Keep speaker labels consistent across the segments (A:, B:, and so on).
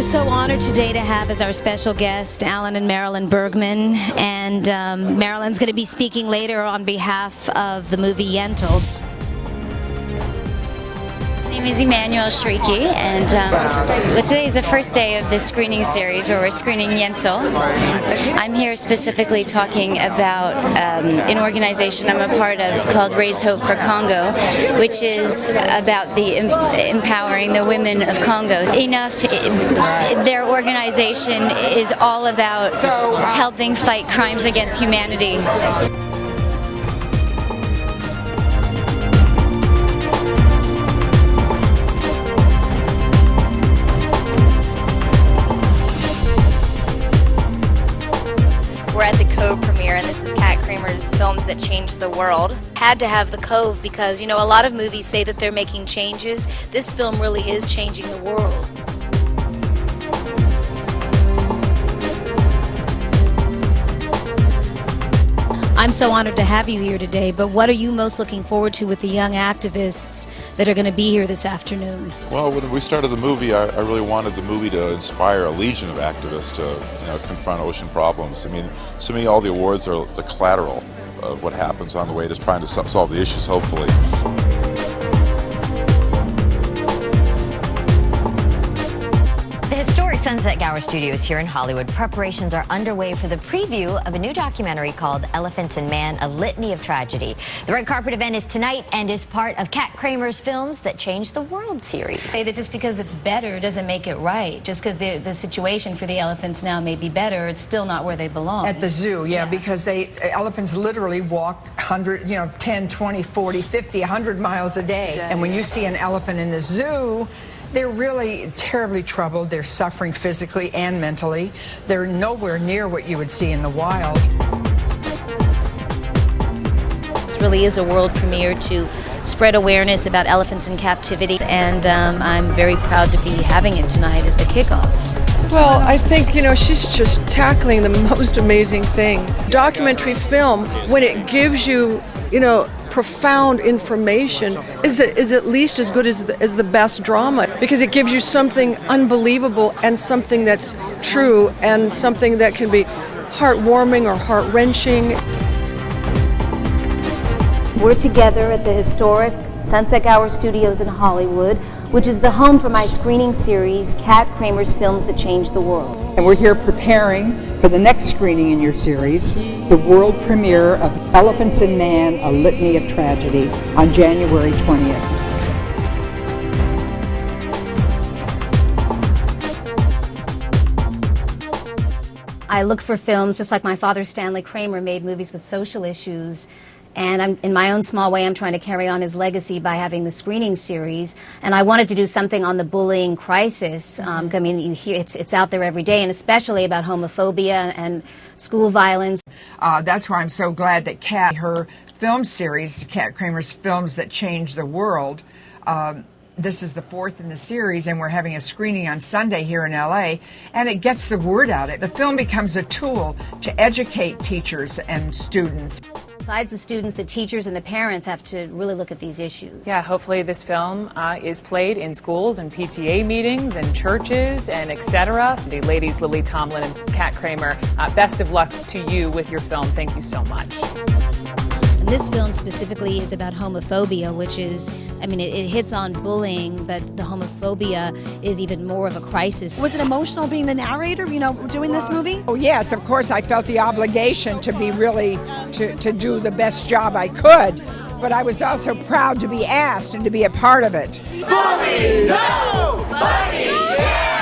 A: so honored today to have as our special guest Alan and Marilyn Bergman, and Marilyn's going to be speaking later on behalf of the movie Yentil.
B: My name is Emmanuelle Chriqui, and today is the first day of this screening series where we're screening Yentil. I'm here specifically talking about an organization I'm a part of called Raise Hope for Congo, which is about the empowering the women of Congo. Enough, their organization is all about helping fight crimes against humanity.
C: We're at the Cove premiere, and this is Kat Kramer's Films That Changed the World.
A: Had to have the Cove because, you know, a lot of movies say that they're making changes. This film really is changing the world. I'm so honored to have you here today, but what are you most looking forward to with the young activists that are going to be here this afternoon?
D: Well, when we started the movie, I really wanted the movie to inspire a legion of activists to confront ocean problems. I mean, to me, all the awards are the collateral of what happens on the way to trying to solve the issues, hopefully.
E: Sunset Gower Studios here in Hollywood. Preparations are underway for the preview of a new documentary called Elephants and Man, A Litany of Tragedy. The red carpet event is tonight and is part of Kat Kramer's Films That Changed the World series.
A: Say that just because it's better doesn't make it right. Just because the situation for the elephants now may be better, it's still not where they belong.
F: At the zoo, yeah. Because elephants literally walk 100, 10, 20, 40, 50, 100 miles a day. And when you see an elephant in the zoo, they're really terribly troubled. They're suffering physically and mentally. They're nowhere near what you would see in the wild.
A: This really is a world premiere to spread awareness about elephants in captivity, and I'm very proud to be having it tonight as the kickoff.
G: Well, I think, she's just tackling the most amazing things. Documentary film, when it gives you, profound information, is at least as good as the best drama, because it gives you something unbelievable and something that's true and something that can be heartwarming or heart-wrenching.
H: We're together at the historic Sunset Gower Studios in Hollywood, which is the home for my screening series, Kat Kramer's Films That Changed the World.
I: And we're here preparing for the next screening in your series, the world premiere of Elephants and Man, A Litany of Tragedy, on January 20th.
H: I look for films, just like my father, Stanley Kramer, made movies with social issues. And in my own small way, I'm trying to carry on his legacy by having the screening series. And I wanted to do something on the bullying crisis. I mean, you hear it's out there every day, and especially about homophobia and school violence.
F: That's why I'm so glad that Kat, her film series, Kat Kramer's Films That Changed the World, this is the fourth in the series, and we're having a screening on Sunday here in LA, and it gets the word out. The film becomes a tool to educate teachers and students.
H: Besides the students, the teachers and the parents have to really look at these issues.
J: Yeah, hopefully this film is played in schools and PTA meetings and churches and etc. The ladies, Lily Tomlin and Kat Kramer, best of luck to you with your film. Thank you so much.
A: And this film specifically is about homophobia, which is, it hits on bullying, but the homophobia is even more of a crisis.
K: Was it emotional being the narrator, doing this movie?
F: Oh yes, of course I felt the obligation to be really, to do the best job I could, but I was also proud to be asked and to be a part of it.
L: Mommy, no! Buddy, yeah!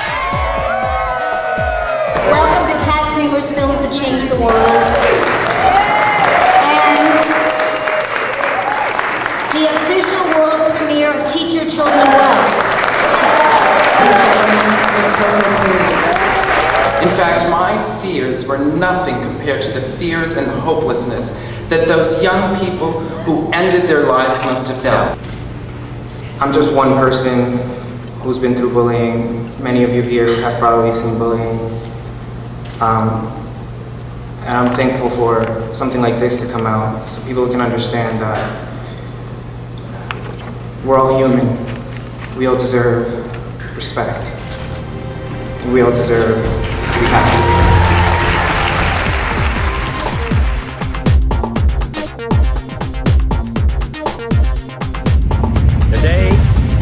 H: Welcome to Kat Kramer's Films That Changed the World. The official world premiere of Teach Your Children Well. Ladies and gentlemen, Miss Coco Peru.
M: In fact, my fears were nothing compared to the fears and hopelessness that those young people who ended their lives must have felt.
N: I'm just one person who's been through bullying. Many of you here have probably seen bullying. And I'm thankful for something like this to come out so people can understand that we're all human. We all deserve respect. We all deserve to be happy.
O: Today,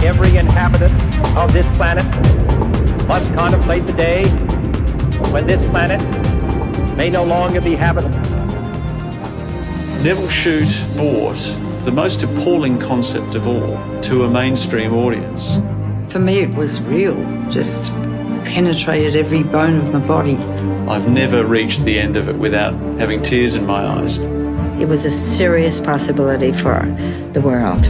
O: every inhabitant of this planet must contemplate the day when this planet may no longer be habitable.
P: Neville Shute brought the most appalling concept of all to a mainstream audience.
Q: For me, it was real, just penetrated every bone of my body.
P: I've never reached the end of it without having tears in my eyes.
Q: It was a serious possibility for the world.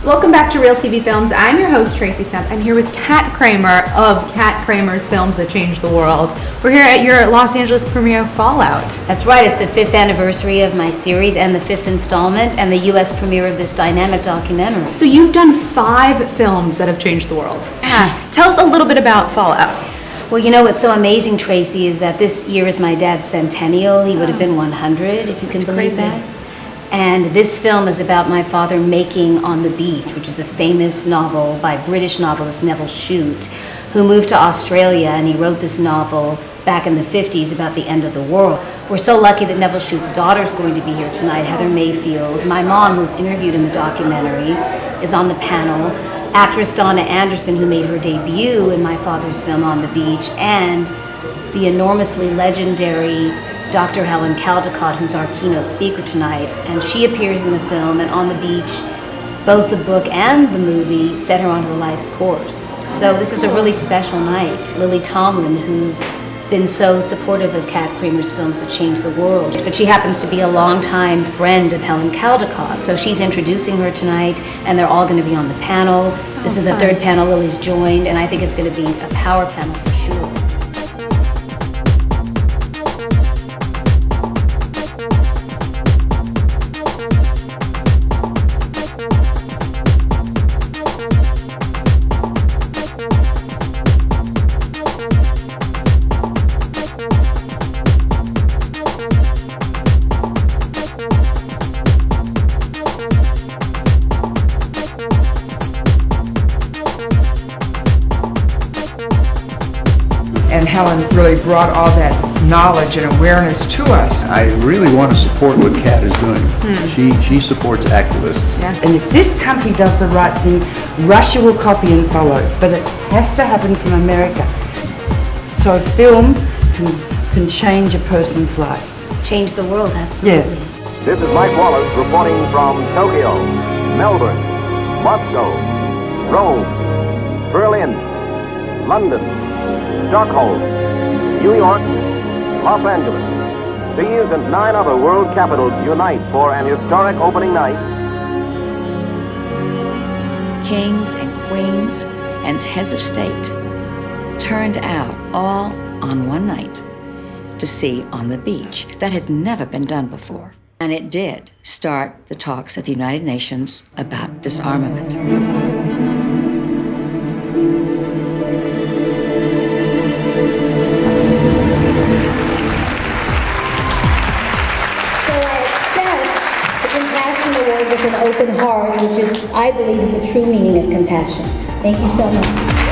R: Welcome back to Real TV Films. I'm your host, Tracy Stump. I'm here with Kat Kramer of Kat Kramer's Films That Changed the World. We're here at your Los Angeles premiere, Fallout.
A: That's right, it's the 5th anniversary of my series and the 5th installment and the U.S. premiere of this dynamic documentary.
R: So you've done 5 films that have changed the world. Tell us a little bit about Fallout.
A: Well, you know what's so amazing, Tracy, is that this year is my dad's centennial. He would have been 100, if you can believe
R: crazy.
A: that. And this film is about my father making On the Beach, which is a famous novel by British novelist Neville Shute, who moved to Australia, and he wrote this novel back in the 50s about the end of the world. We're so lucky that Neville Shute's daughter is going to be here tonight, Heather Mayfield. My mom, who's interviewed in the documentary, is on the panel. Actress Donna Anderson, who made her debut in my father's film On the Beach, and the enormously legendary Dr. Helen Caldicott, who's our keynote speaker tonight, and she appears in the film, and On the Beach, both the book and the movie set her on her life's course. So this is a really special night. Lily Tomlin, who's been so supportive of Kat Kramer's Films That Changed the World, but she happens to be a longtime friend of Helen Caldicott, so she's introducing her tonight, and they're all going to be on the panel. This is the 3rd panel Lily's joined, and I think it's going to be a power panel for sure.
F: And Helen really brought all that knowledge and awareness to us.
S: I really want to support what Kat is doing. She supports activists.
T: And if this country does the right thing, Russia will copy and follow. But it has to happen from America. So a film can change a person's life.
A: Change the world, absolutely.
T: Yeah.
U: This is Mike Wallace reporting from Tokyo, Melbourne, Moscow, Rome, Berlin, London, Stockholm, New York, Los Angeles. These and 9 other world capitals unite for an historic opening night.
Q: Kings and queens and heads of state turned out all on one night to see On the Beach. That had never been done before. And it did start the talks at the United Nations about disarmament.
H: With an open heart, which is, I believe, is the true meaning of compassion. Thank you so much.